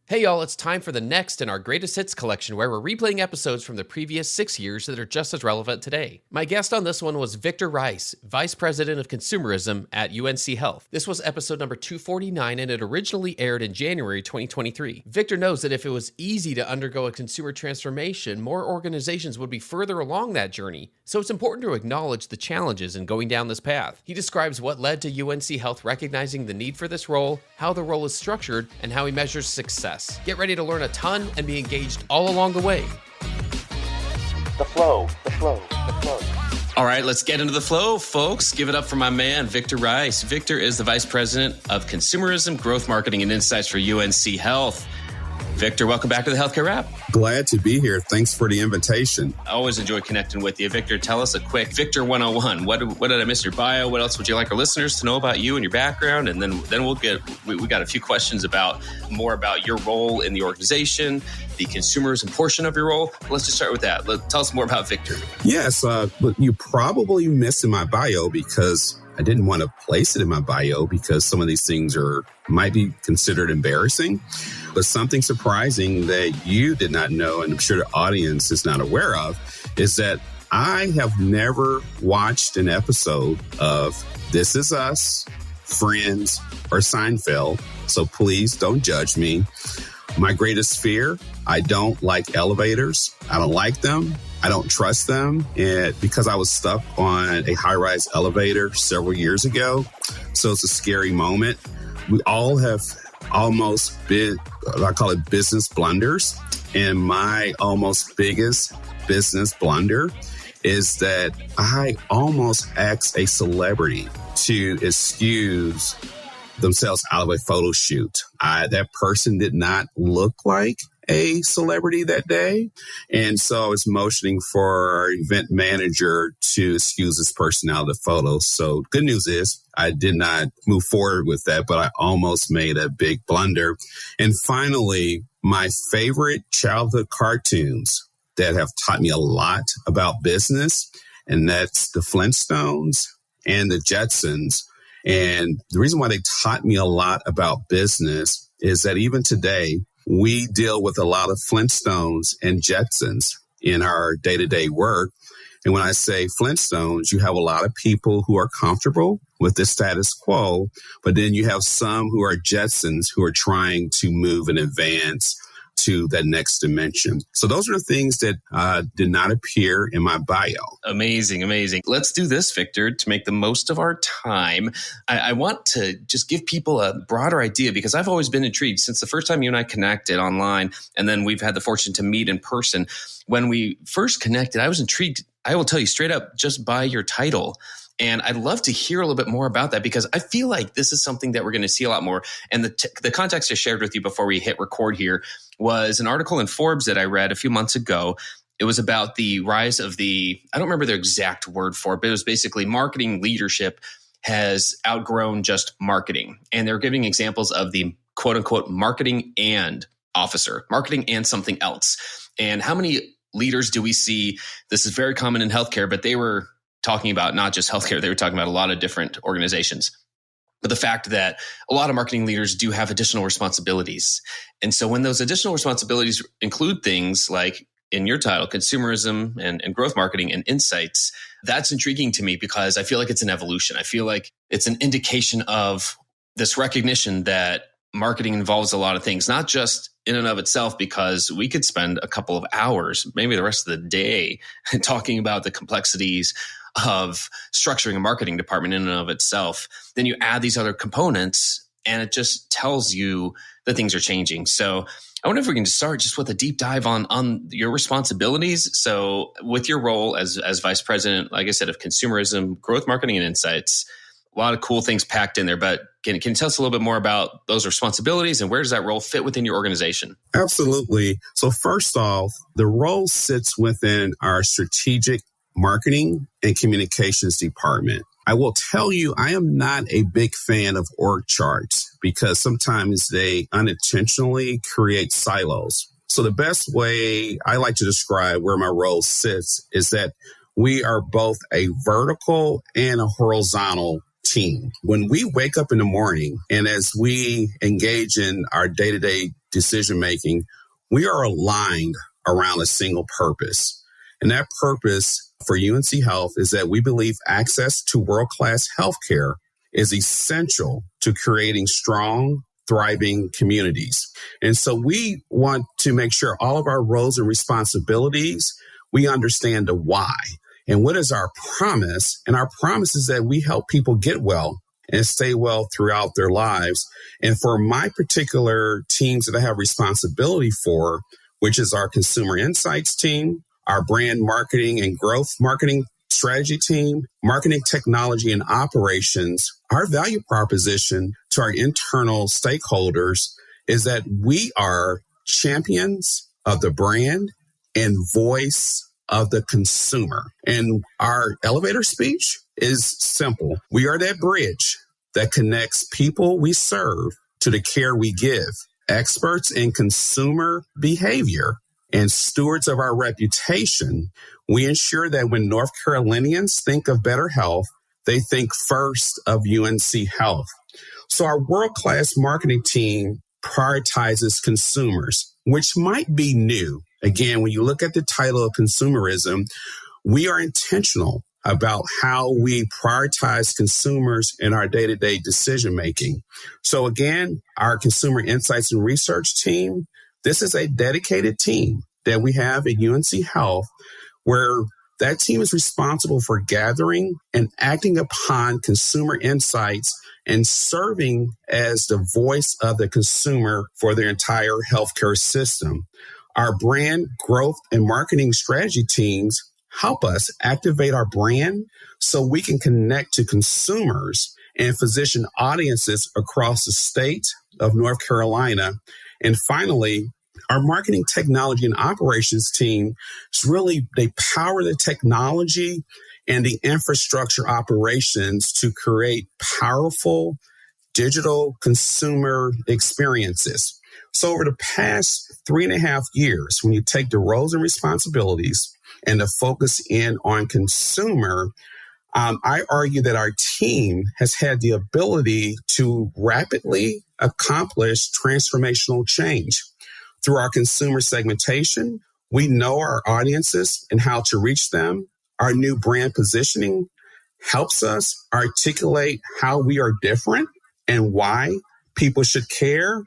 Hey y'all, it's time for the next in our greatest hits collection where we're replaying episodes from the previous 6 years that are just as relevant today. My guest on this one was Victor Reiss, Vice President of Consumerism at UNC Health. This was episode number 249 and it originally aired in January 2023. Victor knows that if it was easy to undergo a consumer transformation, more organizations would be further along that journey. So it's important to acknowledge the challenges in going down this path. He describes what led to UNC Health recognizing the need for this role, how the role is structured, and how he measures success. Get ready to learn a ton and be engaged all along the way. The flow. All right, let's get into the flow, folks. Give it up for my man, Victor Reiss. Victor is the Vice President of Consumerism, Growth Marketing, and Insights for UNC Health. Victor, welcome back to the Healthcare Wrap. Glad to be here. Thanks for the invitation. I always enjoy connecting with you. Victor, tell us a quick Victor 101. What did I miss in your bio? What else would you like our listeners to know about you and your background? And then we got a few questions more about your role in the organization, the consumerism portion of your role. Let's just start with that. Tell us more about Victor. Yes, you probably missed in my bio because I didn't want to place it in my bio because some of these things might be considered embarrassing. But something surprising that you did not know, and I'm sure the audience is not aware of, is that I have never watched an episode of This Is Us, Friends, or Seinfeld. So please don't judge me. My greatest fear, I don't like elevators. I don't like them. I don't trust them. And because I was stuck on a high-rise elevator several years ago. So it's a scary moment. We all have almost I call it business blunders. And my almost biggest business blunder is that I almost asked a celebrity to excuse themselves out of a photo shoot. That person did not look like a celebrity that day. And so I was motioning for our event manager to excuse this person out of the photo. So good news is I did not move forward with that, but I almost made a big blunder. And finally, my favorite childhood cartoons that have taught me a lot about business, and that's the Flintstones and the Jetsons. And the reason why they taught me a lot about business is that even today, we deal with a lot of Flintstones and Jetsons in our day-to-day work. And when I say Flintstones, you have a lot of people who are comfortable with the status quo, but then you have some who are Jetsons who are trying to move and advance to that next dimension. So those are the things that did not appear in my bio. Amazing. Let's do this, Victor, to make the most of our time. I want to just give people a broader idea because I've always been intrigued since the first time you and I connected online, and then we've had the fortune to meet in person. When we first connected, I was intrigued. I will tell you straight up just by your title. And I'd love to hear a little bit more about that because I feel like this is something that we're going to see a lot more. And the context I shared with you before we hit record here was an article in Forbes that I read a few months ago. It was about the rise of I don't remember the exact word for it, but it was basically marketing leadership has outgrown just marketing. And they're giving examples of the quote unquote marketing and officer, marketing and something else. And how many leaders do we see? This is very common in healthcare, but they were talking about not just healthcare, they were talking about a lot of different organizations. But the fact that a lot of marketing leaders do have additional responsibilities. And so when those additional responsibilities include things like in your title, consumerism and growth marketing and insights, that's intriguing to me because I feel like it's an evolution. I feel like it's an indication of this recognition that marketing involves a lot of things, not just in and of itself, because we could spend a couple of hours, maybe the rest of the day, talking about the complexities of structuring a marketing department in and of itself. Then you add these other components and it just tells you that things are changing. So I wonder if we can start just with a deep dive on your responsibilities. So with your role as Vice President, like I said, of Consumerism, Growth Marketing, and Insights, a lot of cool things packed in there, but can you tell us a little bit more about those responsibilities and where does that role fit within your organization? Absolutely. So first off, the role sits within our strategic marketing and communications department. I will tell you, I am not a big fan of org charts because sometimes they unintentionally create silos. So the best way I like to describe where my role sits is that we are both a vertical and a horizontal team. When we wake up in the morning and as we engage in our day-to-day decision making, we are aligned around a single purpose. And that purpose for UNC Health is that we believe access to world-class healthcare is essential to creating strong, thriving communities. And so we want to make sure all of our roles and responsibilities, we understand the why. And what is our promise? And our promise is that we help people get well and stay well throughout their lives. And for my particular teams that I have responsibility for, which is our consumer insights team, our brand marketing and growth marketing strategy team, marketing technology and operations, our value proposition to our internal stakeholders is that we are champions of the brand and voice of the consumer. And our elevator speech is simple. We are that bridge that connects people we serve to the care we give. Experts in consumer behavior and stewards of our reputation, we ensure that when North Carolinians think of better health, they think first of UNC Health. So our world-class marketing team prioritizes consumers, which might be new. Again, when you look at the title of consumerism, we are intentional about how we prioritize consumers in our day-to-day decision-making. So again, our consumer insights and research team, this is a dedicated team that we have at UNC Health, where that team is responsible for gathering and acting upon consumer insights and serving as the voice of the consumer for their entire healthcare system. Our brand growth and marketing strategy teams help us activate our brand so we can connect to consumers and physician audiences across the state of North Carolina. And finally, our marketing technology and operations team is really, they power the technology and the infrastructure operations to create powerful digital consumer experiences. So over the past 3.5 years, when you take the roles and responsibilities and the focus in on consumer, I argue that our team has had the ability to rapidly accomplish transformational change. Through our consumer segmentation, we know our audiences and how to reach them. Our new brand positioning helps us articulate how we are different and why people should care.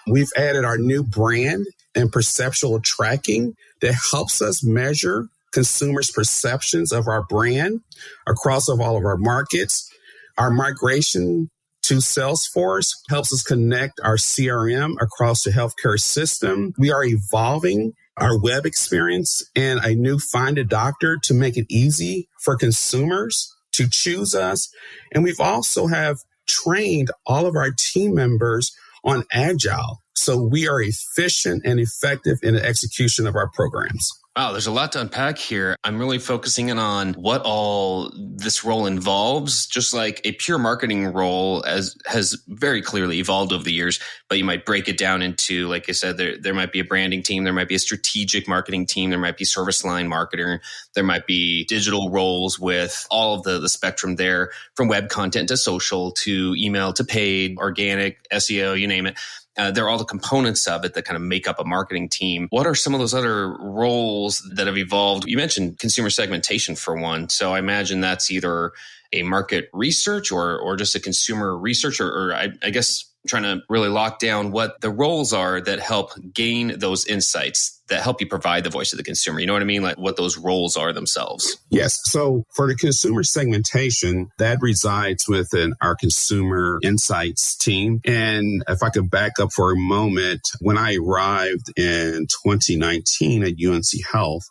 We've added our new brand and perceptual tracking that helps us measure consumers' perceptions of our brand across all of our markets. Our migration to Salesforce helps us connect our CRM across the healthcare system. We are evolving our web experience and a new Find a Doctor to make it easy for consumers to choose us. And we've also have trained all of our team members on Agile, so we are efficient and effective in the execution of our programs. Wow, there's a lot to unpack here. I'm really focusing in on what all this role involves, just like a pure marketing role has very clearly evolved over the years, but you might break it down into, like I said, there might be a branding team, there might be a strategic marketing team, there might be service line marketer, there might be digital roles with all of the spectrum there, from web content to social to email to paid, organic, SEO, you name it. They're all the components of it that kind of make up a marketing team. What are some of those other roles that have evolved? You mentioned consumer segmentation for one. So I imagine that's either a market research or just a consumer research, or I guess trying to really lock down what the roles are that help gain those insights, that help you provide the voice of the consumer. You know what I mean? Like what those roles are themselves. Yes. So for the consumer segmentation, that resides within our consumer insights team. And if I could back up for a moment, when I arrived in 2019 at UNC Health,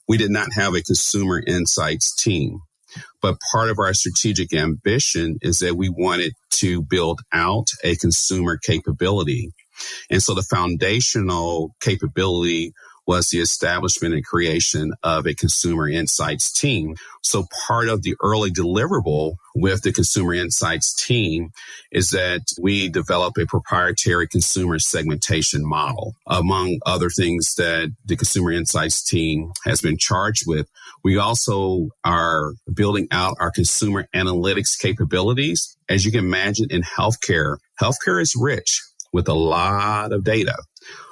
we did not have a consumer insights team. But part of our strategic ambition is that we wanted to build out a consumer capability. And so the foundational capability was the establishment and creation of a consumer insights team. So part of the early deliverable with the consumer insights team is that we develop a proprietary consumer segmentation model. Among other things that the consumer insights team has been charged with, we also are building out our consumer analytics capabilities. As you can imagine, in healthcare is rich with a lot of data.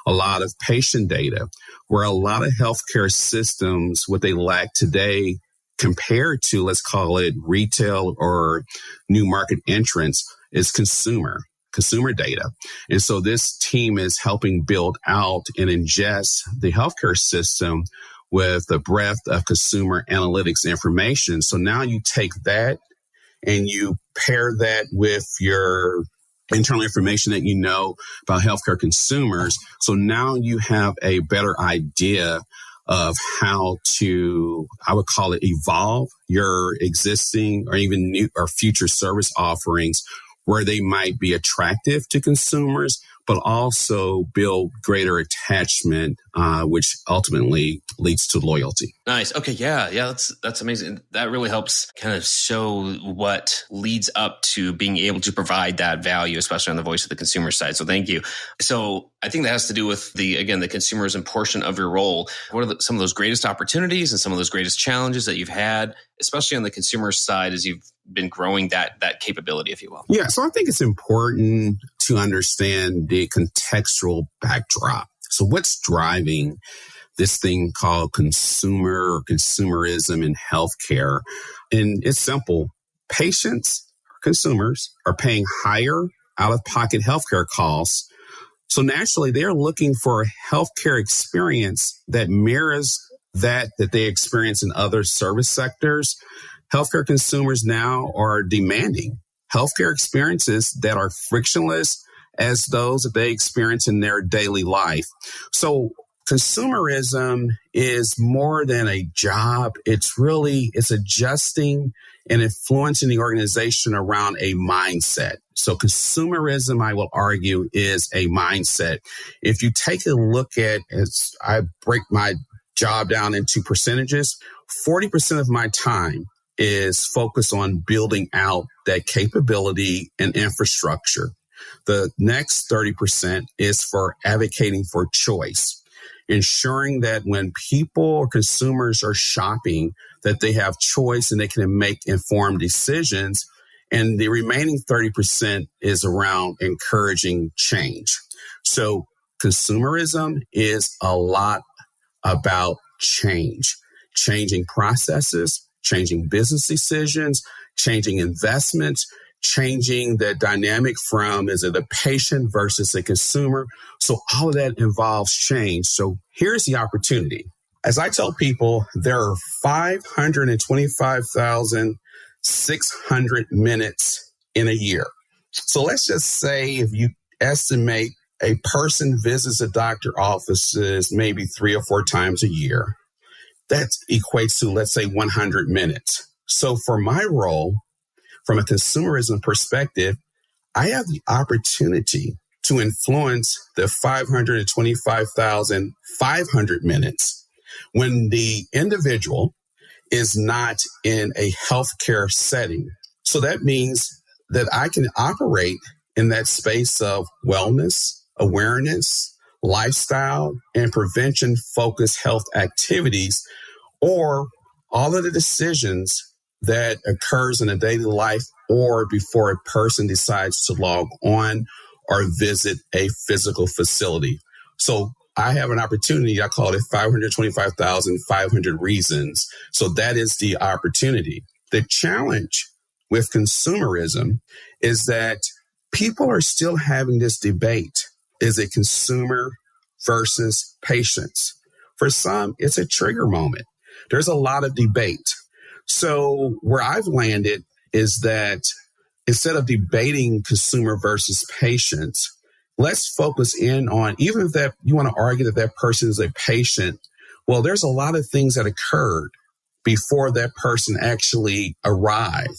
a lot of patient data, where a lot of healthcare systems, what they lack today compared to, let's call it retail or new market entrants, is consumer data. And so this team is helping build out and ingest the healthcare system with a breadth of consumer analytics information. So now you take that and you pair that with your internal information that you know about healthcare consumers. So now you have a better idea of how to, I would call it, evolve your existing or even new or future service offerings where they might be attractive to consumers, but also build greater attachment, which ultimately leads to loyalty. Nice. Okay. Yeah. That's amazing. That really helps kind of show what leads up to being able to provide that value, especially on the voice of the consumer side. So thank you. So I think that has to do with the consumerism portion of your role. What are some of those greatest opportunities and some of those greatest challenges that you've had, especially on the consumer side, as you've been growing that capability, if you will? Yeah. So I think it's important to understand the contextual backdrop. So what's driving this thing called consumer or consumerism in healthcare? And it's simple. Patients, consumers, are paying higher out-of-pocket healthcare costs. So naturally, they're looking for a healthcare experience that mirrors that they experience in other service sectors. Healthcare consumers now are demanding healthcare experiences that are frictionless as those that they experience in their daily life. So consumerism is more than a job. It's adjusting and influencing the organization around a mindset. So consumerism, I will argue, is a mindset. If you take a look at, as I break my job down into percentages, 40% of my time is focused on building out that capability and infrastructure. The next 30% is for advocating for choice, ensuring that when people or consumers are shopping, that they have choice and they can make informed decisions. And the remaining 30% is around encouraging change. So consumerism is a lot about change, changing processes, changing business decisions, changing investments, changing the dynamic from, is it a patient versus a consumer? So all of that involves change. So here's the opportunity. As I tell people, there are 525,600 minutes in a year. So let's just say if you estimate a person visits a doctor offices maybe 3 or 4 times a year, that equates to, let's say, 100 minutes. So for my role, from a consumerism perspective, I have the opportunity to influence the 525,500 minutes when the individual is not in a healthcare setting. So that means that I can operate in that space of wellness, awareness, lifestyle, and prevention-focused health activities, or all of the decisions that occurs in a daily life or before a person decides to log on or visit a physical facility. So I have an opportunity, I call it 525,500 reasons. So that is the opportunity. The challenge with consumerism is that people are still having this debate. Is it consumer versus patients? For some, it's a trigger moment. There's a lot of debate. So where I've landed is that instead of debating consumer versus patients, let's focus in on, even if that you want to argue that that person is a patient, well, there's a lot of things that occurred before that person actually arrived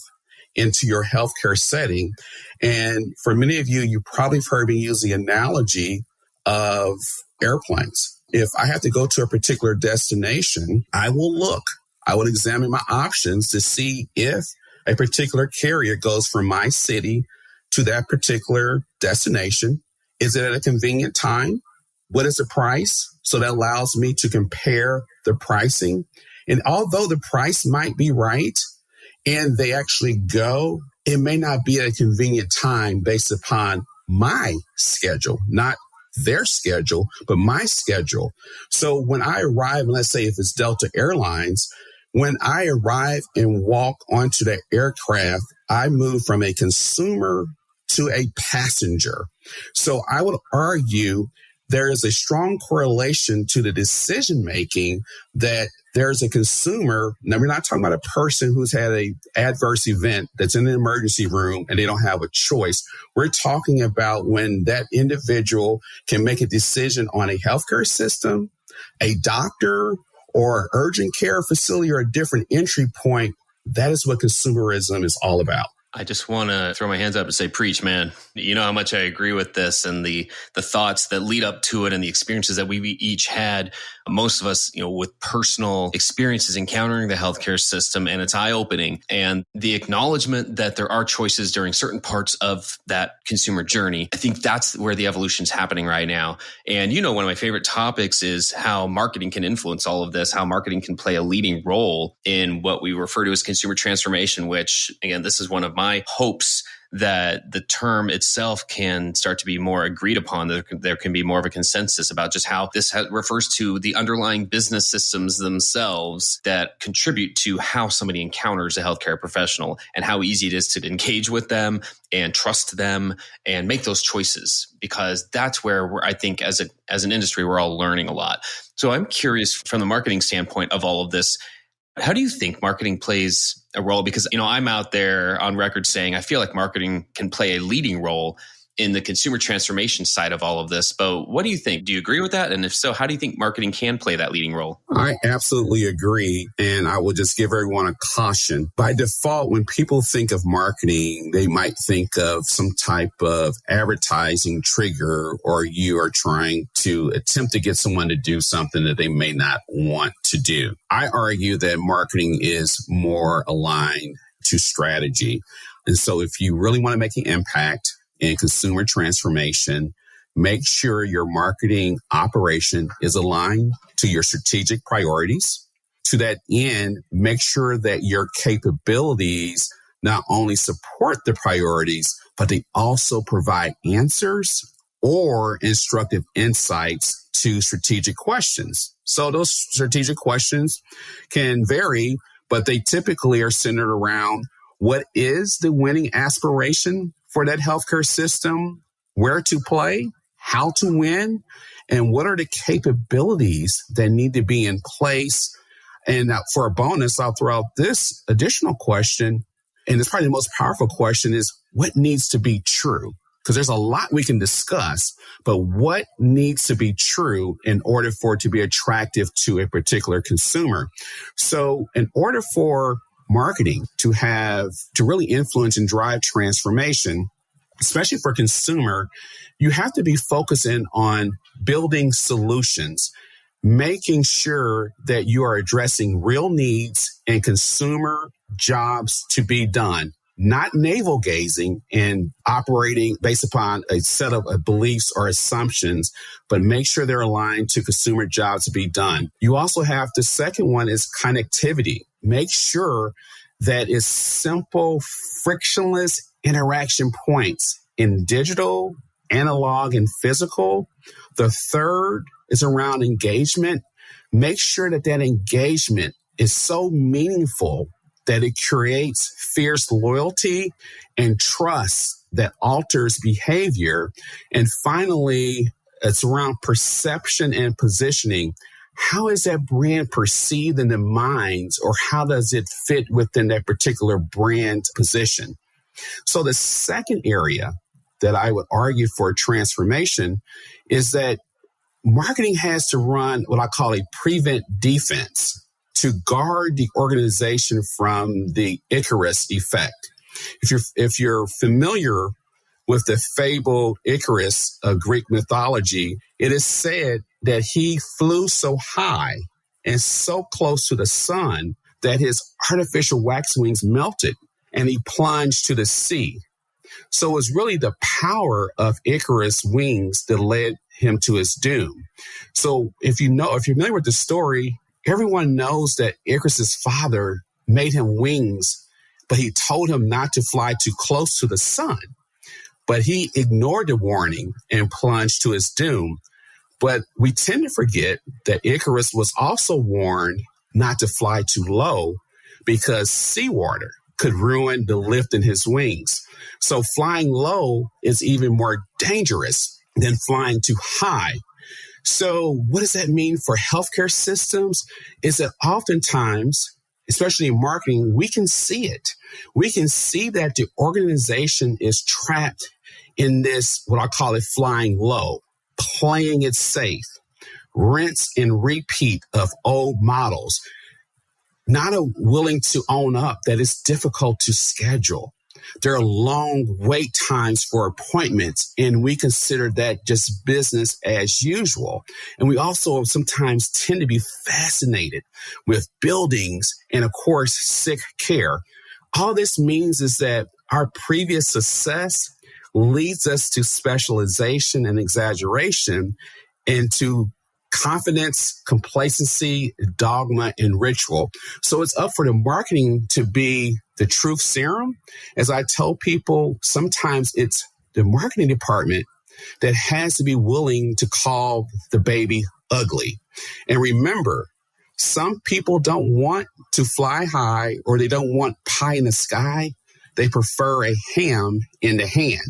into your healthcare setting. And for many of you, you probably have heard me use the analogy of airplanes. If I have to go to a particular destination, I will examine my options to see if a particular carrier goes from my city to that particular destination. Is it at a convenient time? What is the price? So that allows me to compare the pricing. And although the price might be right and they actually go, it may not be at a convenient time based upon my schedule, not their schedule, but my schedule. So when I arrive, and let's say if it's Delta Airlines, when I arrive and walk onto the aircraft, I move from a consumer to a passenger. So I would argue there is a strong correlation to the decision making that there's a consumer. Now, we're not talking about a person who's had an adverse event that's in an emergency room and they don't have a choice. We're talking about when that individual can make a decision on a healthcare system, a doctor, or urgent care facility, or a different entry point. That is what consumerism is all about. I just want to throw my hands up and say, preach, man. You know how much I agree with this and the thoughts that lead up to it and the experiences that we each had. Most of us, with personal experiences encountering the healthcare system, and it's eye-opening. And the acknowledgement that there are choices during certain parts of that consumer journey, I think that's where the evolution is happening right now. And one of my favorite topics is how marketing can influence all of this, how marketing can play a leading role in what we refer to as consumer transformation, which, again, this is one of my hopes that the term itself can start to be more agreed upon. There can be more of a consensus about just how this refers to the underlying business systems themselves that contribute to how somebody encounters a healthcare professional and how easy it is to engage with them and trust them and make those choices, because that's where I think as an industry, we're all learning a lot. So I'm curious from the marketing standpoint of all of this, how do you think marketing plays a role? Because, I'm out there on record saying I feel like marketing can play a leading role in the consumer transformation side of all of this. But what do you think? Do you agree with that? And if so, how do you think marketing can play that leading role? I absolutely agree. And I will just give everyone a caution. By default, when people think of marketing, they might think of some type of advertising trigger, or you are trying to attempt to get someone to do something that they may not want to do. I argue that marketing is more aligned to strategy. And so if you really want to make an impact in consumer transformation, make sure your marketing operation is aligned to your strategic priorities. To that end, make sure that your capabilities not only support the priorities, but they also provide answers or instructive insights to strategic questions. So those strategic questions can vary, but they typically are centered around what is the winning aspiration for that healthcare system, where to play, how to win, and what are the capabilities that need to be in place. And for a bonus, I'll throw out this additional question, and it's probably the most powerful question, is what needs to be true? Because there's a lot we can discuss, but what needs to be true in order for it to be attractive to a particular consumer? So in order for marketing to really influence and drive transformation, especially for consumer, you have to be focusing on building solutions, making sure that you are addressing real needs and consumer jobs to be done, not navel gazing and operating based upon a set of beliefs or assumptions, but make sure they're aligned to consumer jobs to be done. You also have the second one is connectivity. Make sure that it's simple, frictionless interaction points in digital, analog, and physical. The third is around engagement. Make sure that engagement is so meaningful that it creates fierce loyalty and trust that alters behavior. And finally, it's around perception and positioning. How is that brand perceived in the minds, or how does it fit within that particular brand position? So the second area that I would argue for transformation is that marketing has to run what I call a prevent defense to guard the organization from the Icarus effect. If you're familiar with the fabled Icarus of Greek mythology, it is said that he flew so high and so close to the sun that his artificial wax wings melted and he plunged to the sea. So it was really the power of Icarus' wings that led him to his doom. So if you're familiar with the story, everyone knows that Icarus' father made him wings, but he told him not to fly too close to the sun. but he ignored the warning and plunged to his doom. But we tend to forget that Icarus was also warned not to fly too low because seawater could ruin the lift in his wings. So flying low is even more dangerous than flying too high. So what does that mean for healthcare systems? Is that oftentimes, especially in marketing, we can see it. We can see that the organization is trapped in this, what I call it, flying low, playing it safe, rinse and repeat of old models, not willing to own up that it's difficult to schedule. There are long wait times for appointments, and we consider that just business as usual. And we also sometimes tend to be fascinated with buildings and, of course, sick care. All this means is that our previous success leads us to specialization and exaggeration and to confidence, complacency, dogma, and ritual. So it's up for the marketing to be the truth serum. As I tell people, sometimes it's the marketing department that has to be willing to call the baby ugly. And remember, some people don't want to fly high or they don't want pie in the sky. They prefer a ham in the hand.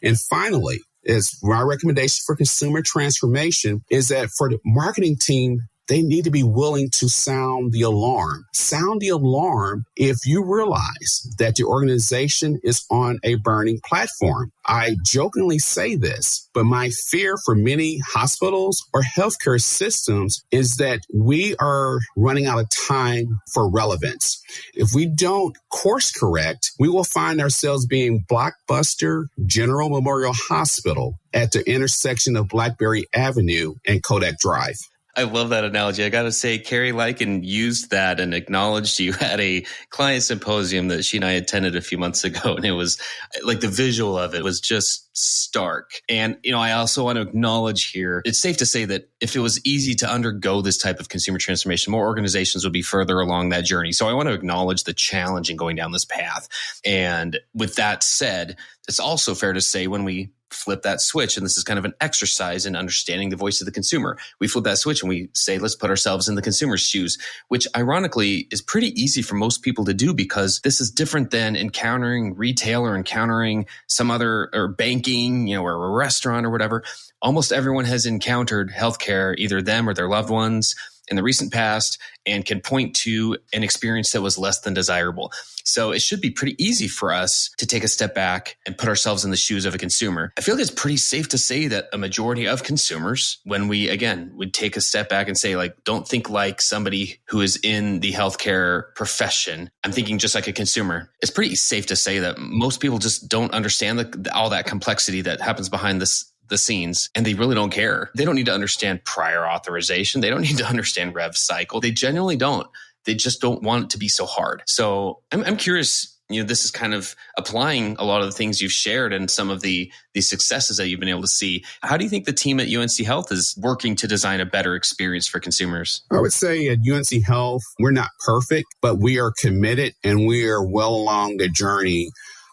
And finally, is my recommendation for consumer transformation is that for the marketing team, they need to be willing to sound the alarm. Sound the alarm if you realize that the organization is on a burning platform. I jokingly say this, but my fear for many hospitals or healthcare systems is that we are running out of time for relevance. If we don't course correct, we will find ourselves being Blockbuster General Memorial Hospital at the intersection of Blackberry Avenue and Kodak Drive. I love that analogy. I got to say, Carrie Lycan used that and acknowledged you at a client symposium that she and I attended a few months ago. And it was like the visual of it was just stark. And, I also want to acknowledge here, it's safe to say that if it was easy to undergo this type of consumer transformation, more organizations would be further along that journey. So I want to acknowledge the challenge in going down this path. And with that said, it's also fair to say when we flip that switch, and this is kind of an exercise in understanding the voice of the consumer. We flip that switch and we say, let's put ourselves in the consumer's shoes, which ironically is pretty easy for most people to do because this is different than encountering retail or encountering some other, or banking, or a restaurant or whatever. Almost everyone has encountered healthcare, either them or their loved ones, in the recent past, and can point to an experience that was less than desirable. So it should be pretty easy for us to take a step back and put ourselves in the shoes of a consumer. I feel like it's pretty safe to say that a majority of consumers, when we, again, would take a step back and say, don't think like somebody who is in the healthcare profession. I'm thinking just like a consumer. It's pretty safe to say that most people just don't understand all that complexity that happens behind the scenes, and they really don't care. They don't need to understand prior authorization. They don't need to understand rev cycle. They genuinely don't. They just don't want it to be so hard. So I'm curious, this is kind of applying a lot of the things you've shared and some of the successes that you've been able to see. How do you think the team at UNC Health is working to design a better experience for consumers? I would say at UNC Health, we're not perfect, but we are committed and we are well along the journey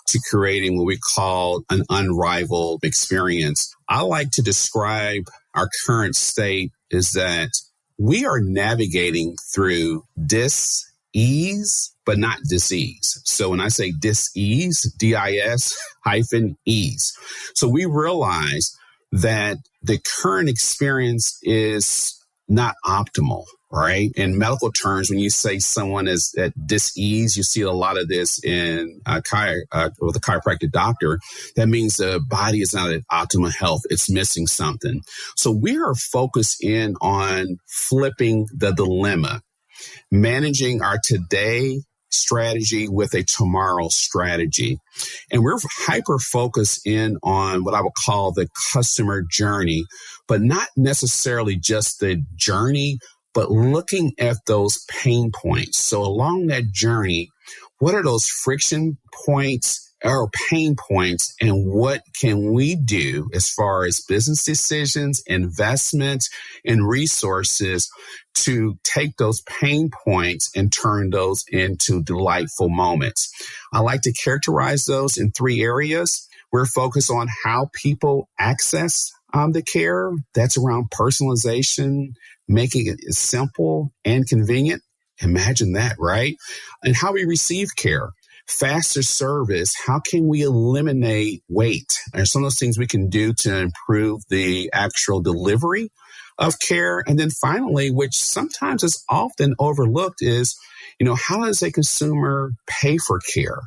to creating what we call an unrivaled experience. I like to describe our current state is that we are navigating through dis-ease, but not disease. So when I say dis-ease, D-I-S-ease. So we realize that the current experience is not optimal, right? In medical terms, when you say someone is at dis-ease, you see a lot of this in with a chiropractic doctor. That means the body is not at optimal health. It's missing something. So we are focused in on flipping the dilemma, managing our today strategy with a tomorrow strategy. And we're hyper-focused in on what I would call the customer journey, but not necessarily just the journey, but looking at those pain points. So along that journey, what are those friction points or pain points, and what can we do as far as business decisions, investments, and resources to take those pain points and turn those into delightful moments? I like to characterize those in 3 areas. We're focused on how people access the care. That's around personalization, making it simple and convenient. Imagine that, right? And how we receive care. Faster service. How can we eliminate wait? There's some of those things we can do to improve the actual delivery of care. And then finally, which sometimes is often overlooked, is, how does a consumer pay for care?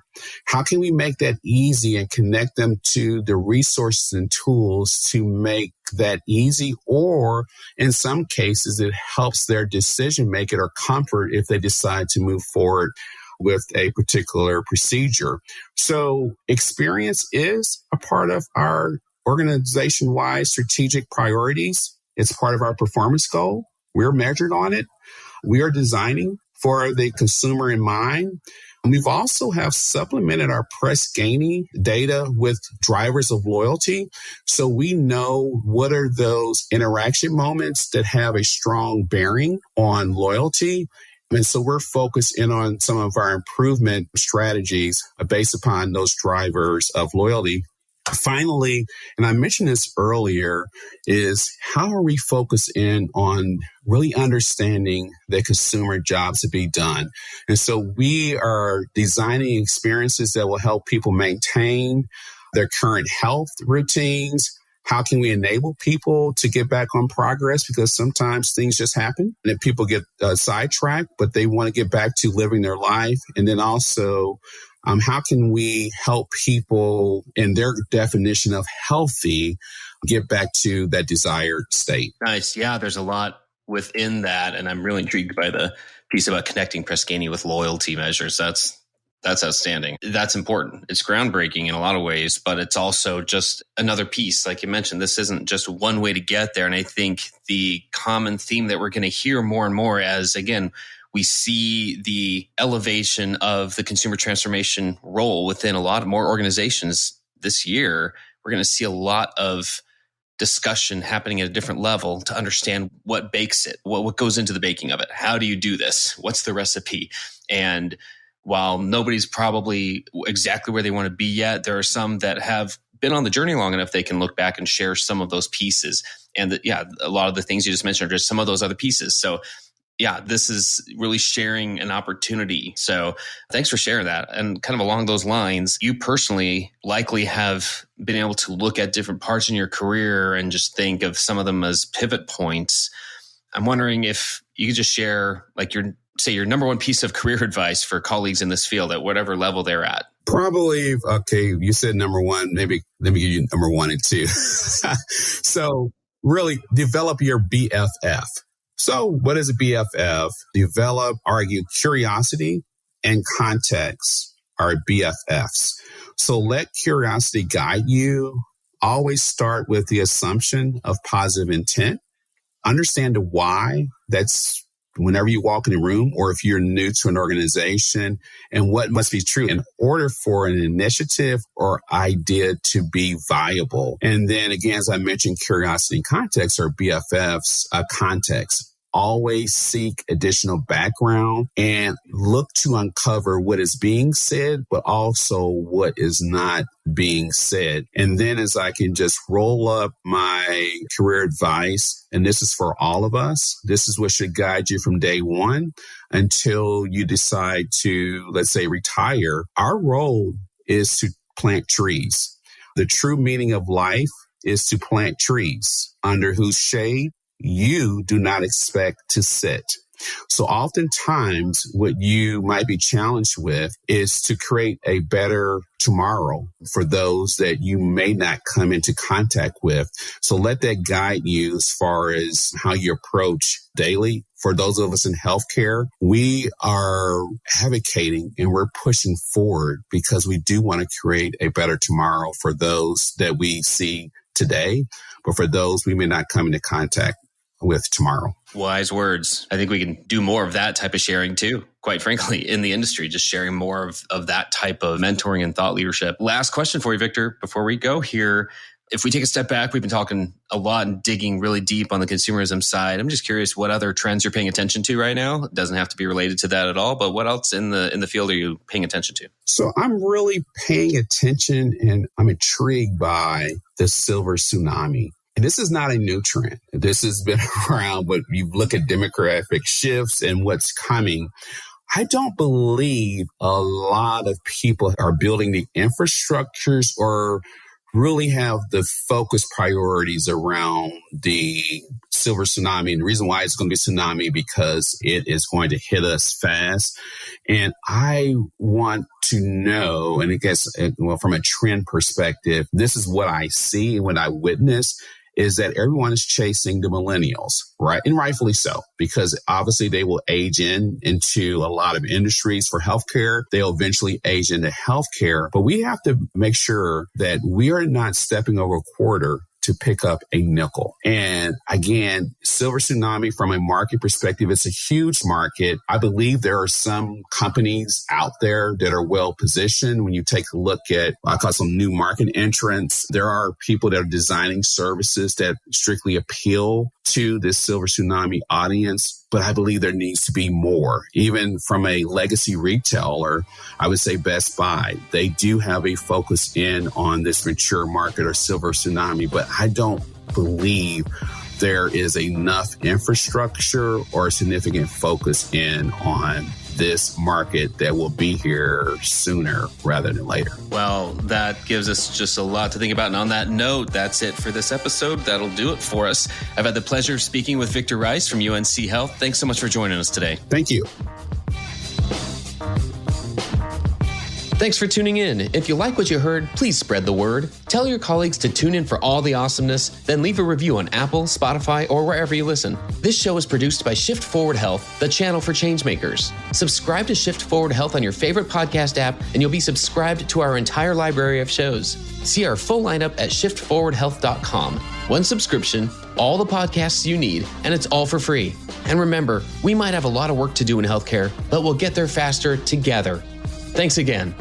How can we make that easy and connect them to the resources and tools to make that easy? Or in some cases, it helps their decision making or comfort if they decide to move forward with a particular procedure. So experience is a part of our organization-wide strategic priorities. It's part of our performance goal. We're measured on it. We are designing for the consumer in mind. And we've also have supplemented our Press Ganey data with drivers of loyalty. So we know what are those interaction moments that have a strong bearing on loyalty. And so we're focused in on some of our improvement strategies based upon those drivers of loyalty. Finally, and I mentioned this earlier, is how are we focused in on really understanding the consumer jobs to be done? And so we are designing experiences that will help people maintain their current health routines. How can we enable people to get back on progress? Because sometimes things just happen and people get sidetracked, but they want to get back to living their life. And then also, how can we help people in their definition of healthy get back to that desired state? Nice. Yeah, there's a lot within that. And I'm really intrigued by the piece about connecting Press Ganey with loyalty measures. That's outstanding. That's important. It's groundbreaking in a lot of ways, but it's also just another piece. Like you mentioned, this isn't just one way to get there. And I think the common theme that we're going to hear more and more as, again, we see the elevation of the consumer transformation role within a lot of more organizations this year. We're going to see a lot of discussion happening at a different level to understand what bakes it, what goes into the baking of it. How do you do this? What's the recipe? And while nobody's probably exactly where they want to be yet, there are some that have been on the journey long enough they can look back and share some of those pieces. And a lot of the things you just mentioned are just some of those other pieces. So yeah, this is really sharing an opportunity. So thanks for sharing that. And kind of along those lines, you personally likely have been able to look at different parts in your career and just think of some of them as pivot points. I'm wondering if you could just share like your number one piece of career advice for colleagues in this field at whatever level they're at. Probably, okay, you said number one, maybe let me give you number 1 and 2. So really develop your BFF. So what is a BFF? Develop, argue, curiosity and context are BFFs. So let curiosity guide you. Always start with the assumption of positive intent. Understand the why. That's whenever you walk in a room or if you're new to an organization, and what must be true in order for an initiative or idea to be viable. And then again, as I mentioned, curiosity and context are BFFs, context. Always seek additional background and look to uncover what is being said, but also what is not being said. And then as I can just roll up my career advice, and this is for all of us, this is what should guide you from day one until you decide to, let's say, retire. Our role is to plant trees. The true meaning of life is to plant trees under whose shade you do not expect to sit. So oftentimes what you might be challenged with is to create a better tomorrow for those that you may not come into contact with. So let that guide you as far as how you approach daily. For those of us in healthcare, we are advocating and we're pushing forward because we do want to create a better tomorrow for those that we see today, but for those we may not come into contact with tomorrow. Wise words. I think we can do more of that type of sharing too, quite frankly, in the industry, just sharing more of that type of mentoring and thought leadership. Last question for you, Victor, before we go here. If we take a step back, we've been talking a lot and digging really deep on the consumerism side. I'm just curious what other trends you're paying attention to right now. It doesn't have to be related to that at all, but what else in the field are you paying attention to? So I'm really paying attention and I'm intrigued by the silver tsunami. And this is not a new trend. This has been around, but you look at demographic shifts and what's coming. I don't believe a lot of people are building the infrastructures or really have the focus priorities around the silver tsunami. And the reason why it's going to be a tsunami because it is going to hit us fast. And I want to know, and I guess, well, from a trend perspective, this is what I see and what I witness is that everyone is chasing the millennials, right? And rightfully so, because obviously they will age into a lot of industries for healthcare. They'll eventually age into healthcare, but we have to make sure that we are not stepping over a quarter to pick up a nickel. And again, silver tsunami from a market perspective, it's a huge market. I believe there are some companies out there that are well positioned. When you take a look at, I call some new market entrants, there are people that are designing services that strictly appeal to this silver tsunami audience. But I believe there needs to be more. Even from a legacy retailer, I would say Best Buy, they do have a focus in on this mature market or silver tsunami, but I don't believe there is enough infrastructure or significant focus in on this market that will be here sooner rather than later. Well, that gives us just a lot to think about. And on that note, that's it for this episode. That'll do it for us. I've had the pleasure of speaking with Victor Reiss from UNC Health. Thanks so much for joining us today. Thank you. Thanks for tuning in. If you like what you heard, please spread the word. Tell your colleagues to tune in for all the awesomeness, then leave a review on Apple, Spotify, or wherever you listen. This show is produced by Shift Forward Health, the channel for changemakers. Subscribe to Shift Forward Health on your favorite podcast app, and you'll be subscribed to our entire library of shows. See our full lineup at shiftforwardhealth.com. One subscription, all the podcasts you need, and it's all for free. And remember, we might have a lot of work to do in healthcare, but we'll get there faster together. Thanks again.